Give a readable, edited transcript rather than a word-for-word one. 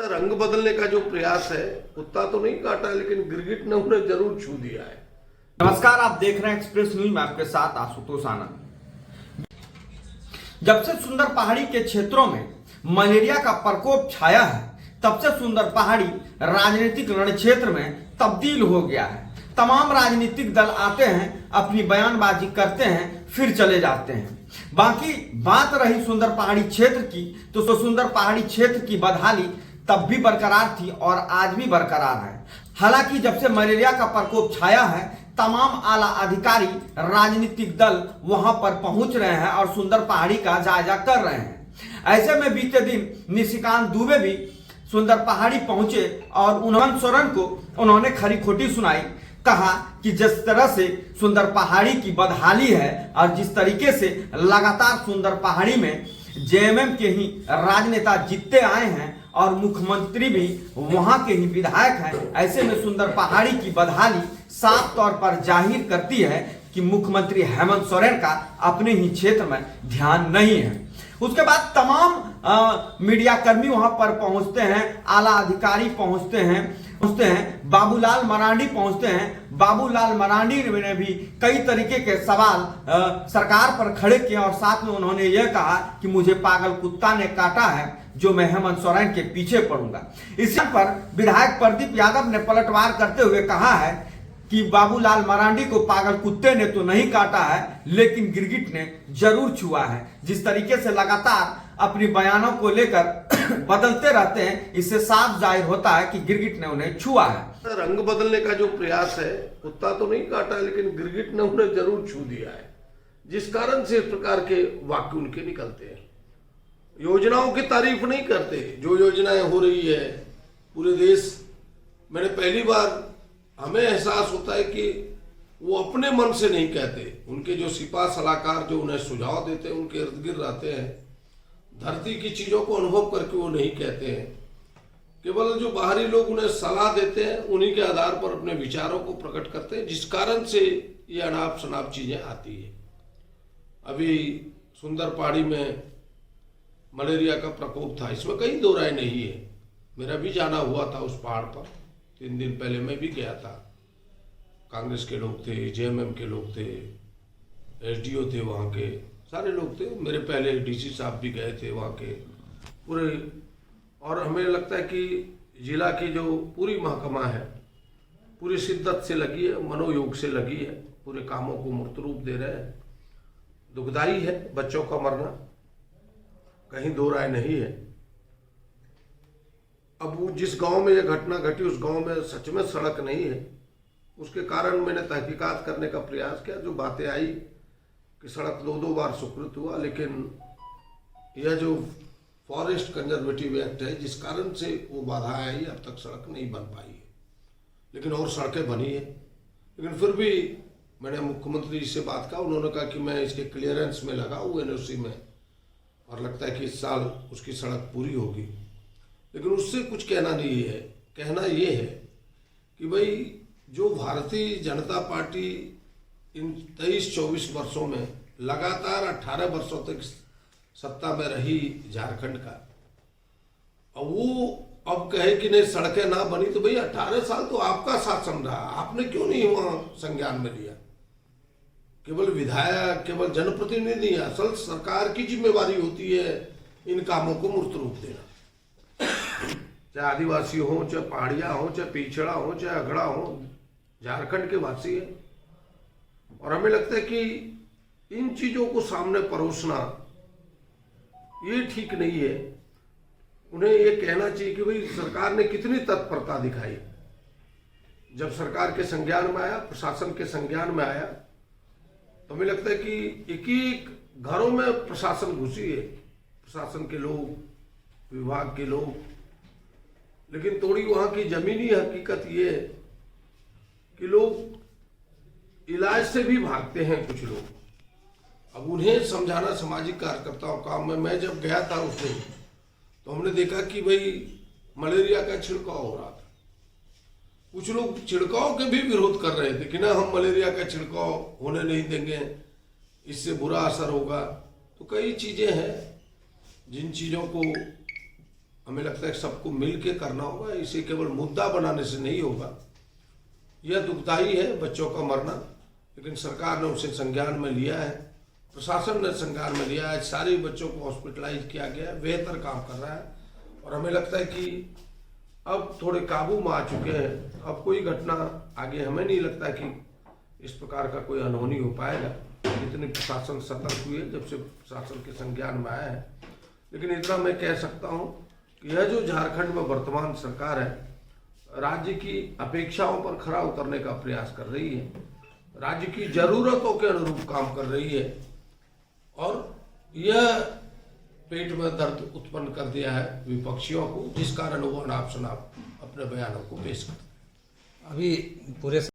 रंग बदलने का जो प्रयास है, कुत्ता तो नहीं काटा लेकिन गिरगिट ने उन्हें जरूर छू दिया है। नमस्कार, आप देख रहे हैं एक्सप्रेस न्यूज में आपके साथ आशुतोष आनंद। जब से सुंदर पहाड़ी के क्षेत्रों में मलेरिया का प्रकोप छाया है, तब से सुंदर पहाड़ी राजनीतिक रणक्षेत्र में तब्दील हो गया है। तमाम राजनीतिक दल आते हैं, अपनी बयानबाजी करते हैं, फिर चले जाते हैं। बाकी बात रही सुंदर पहाड़ी क्षेत्र की, तो सुंदर पहाड़ी क्षेत्र की बदहाली तब भी बरकरार थी और आज भी बरकरार है। हालांकि जब से मलेरिया का प्रकोप छाया है, तमाम आला अधिकारी, राजनीतिक दल वहां पर पहुंच रहे हैं और सुंदर पहाड़ी का जायजा कर रहे हैं। ऐसे में बीते दिन निशिकांत दुबे भी सुंदर पहाड़ी पहुंचे और हेमंत सोरेन को उन्होंने खरी खोटी सुनाई। कहा कि जिस तरह से सुंदर पहाड़ी की बदहाली है और जिस तरीके से लगातार सुंदर पहाड़ी में जेएमएम के ही राजनेता जीतते आए हैं और मुख्यमंत्री भी वहां के ही विधायक हैं, ऐसे में सुंदर पहाड़ी की बदहाली साफ तौर पर जाहिर करती है कि मुख्यमंत्री हेमंत सोरेन का अपने ही क्षेत्र में ध्यान नहीं है। उसके बाद तमाम मीडिया कर्मी वहां पर पहुंचते हैं, आला अधिकारी पहुंचते हैं, बाबूलाल मरांडी पहुंचते हैं। बाबूलाल मरांडी ने भी कई तरीके के सवाल सरकार पर खड़े किए और साथ में उन्होंने यह कहा कि मुझे पागल कुत्ता ने काटा है जो मैं हेमंत सोरेन के पीछे पड़ूंगा। इस पर विधायक प्रदीप यादव ने पलटवार करते हुए कहा है कि बाबूलाल मरांडी को पागल कुत्ते ने तो नहीं काटा है, लेकिन गिरगिट ने जरूर छुआ है। जिस तरीके से लगातार अपनी बयानों को लेकर बदलते रहते हैं, इससे साफ जाहिर होता है कि गिरगिट ने उन्हें छुआ है। रंग बदलने का जो प्रयास है, कुत्ता तो नहीं काटा लेकिन गिरगिट ने उन्हें जरूर छू दिया है, जिस कारण से इस प्रकार के वाक्य उनके निकलते हैं। योजनाओं की तारीफ नहीं करते, जो योजनाएं हो रही है पूरे देश, मैंने पहली बार हमें एहसास होता है कि वो अपने मन से नहीं कहते। उनके जो सिपा सलाहकार जो उन्हें सुझाव देते हैं, उनके इर्द गिर्द रहते हैं, धरती की चीजों को अनुभव करके वो नहीं कहते हैं। केवल जो बाहरी लोग उन्हें सलाह देते हैं, उन्हीं के आधार पर अपने विचारों को प्रकट करते हैं, जिस कारण से ये अनाप शनाप चीजें आती है। अभी सुंदर पहाड़ी में मलेरिया का प्रकोप था, इसमें कहीं दो राय नहीं है। मेरा भी जाना हुआ था उस पहाड़ पर, 3 दिन पहले मैं भी गया था। कांग्रेस के लोग थे, जेएमएम के लोग थे, एसडीओ थे, वहाँ के सारे लोग थे। मेरे पहले डीसी साहब भी गए थे वहाँ के पूरे। और हमें लगता है कि जिला की जो पूरी महकमा है पूरी शिद्दत से लगी है, मनोयोग से लगी है, पूरे कामों को मूर्त रूप दे रहे हैं। दुखदाई है बच्चों का मरना, कहीं दो राय नहीं है। अब वो जिस गांव में यह घटना घटी, उस गांव में सच में सड़क नहीं है। उसके कारण मैंने तहकीकात करने का प्रयास किया। जो बातें आई कि सड़क 2 बार स्वीकृत हुआ, लेकिन यह जो फॉरेस्ट कंजर्वेटिव एक्ट है, जिस कारण से वो बाधा आई, अब तक सड़क नहीं बन पाई है। लेकिन और सड़कें बनी है। लेकिन फिर भी मैंने मुख्यमंत्री जी से बात कहा, उन्होंने कहा कि मैं इसके क्लियरेंस में लगा हूँ एनओसी में, और लगता है कि इस साल उसकी सड़क पूरी होगी। लेकिन उससे कुछ कहना नहीं है। कहना ये है कि भाई जो भारतीय जनता पार्टी इन 23-24 वर्षों में लगातार 18 वर्षों तक सत्ता में रही झारखंड का, अब वो अब कहे कि नहीं सड़कें ना बनी, तो भाई 18 साल तो आपका शासन रहा, आपने क्यों नहीं वहां संज्ञान में लिया? केवल विधायक, केवल जनप्रतिनिधि, असल सरकार की जिम्मेवारी होती है इन कामों को मूर्त रूप देना। चाहे आदिवासी हो, चाहे पहाड़िया हो, चाहे पिछड़ा हो, चाहे अगड़ा हो, झारखंड के वासी है। और हमें लगता है कि इन चीजों को सामने परोसना ये ठीक नहीं है। उन्हें ये कहना चाहिए कि भाई सरकार ने कितनी तत्परता दिखाई। जब सरकार के संज्ञान में आया, प्रशासन के संज्ञान में आया, तो हमें लगता है कि एक घरों में प्रशासन घुसी है, प्रशासन के लोग, विभाग के लोग। लेकिन थोड़ी वहां की जमीनी हकीकत ये है कि लोग इलाज से भी भागते हैं कुछ लोग। अब उन्हें समझाना सामाजिक कार्यकर्ताओं का काम है। मैं जब गया था उस दिन, तो हमने देखा कि भाई मलेरिया का छिड़काव हो रहा था। कुछ लोग छिड़काव के भी विरोध कर रहे थे कि ना, हम मलेरिया का छिड़काव होने नहीं देंगे, इससे बुरा असर होगा। तो कई चीजें हैं जिन चीजों को हमें लगता है कि सबको मिल के करना होगा, इसे केवल मुद्दा बनाने से नहीं होगा। यह दुखदायी है बच्चों का मरना, लेकिन सरकार ने उसे संज्ञान में लिया है, प्रशासन ने संज्ञान में लिया है, सारे बच्चों को हॉस्पिटलाइज किया गया है, बेहतर काम कर रहा है। और हमें लगता है कि अब थोड़े काबू में आ चुके हैं। अब कोई घटना आगे हमें नहीं लगता कि इस प्रकार का कोई अनहोनी हो पाएगा, जितनी प्रशासन सतर्क हुई है जब से प्रशासन के संज्ञान में आया है। लेकिन इतना मैं कह सकता हूँ कि यह जो झारखंड में वर्तमान सरकार है, राज्य की अपेक्षाओं पर खरा उतरने का प्रयास कर रही है, राज्य की जरूरतों के अनुरूप काम कर रही है, और यह पेट में दर्द उत्पन्न कर दिया है विपक्षियों को, जिस कारण वो अनाप शनाप अपने बयानों को पेश करते हैं। अभी पूरे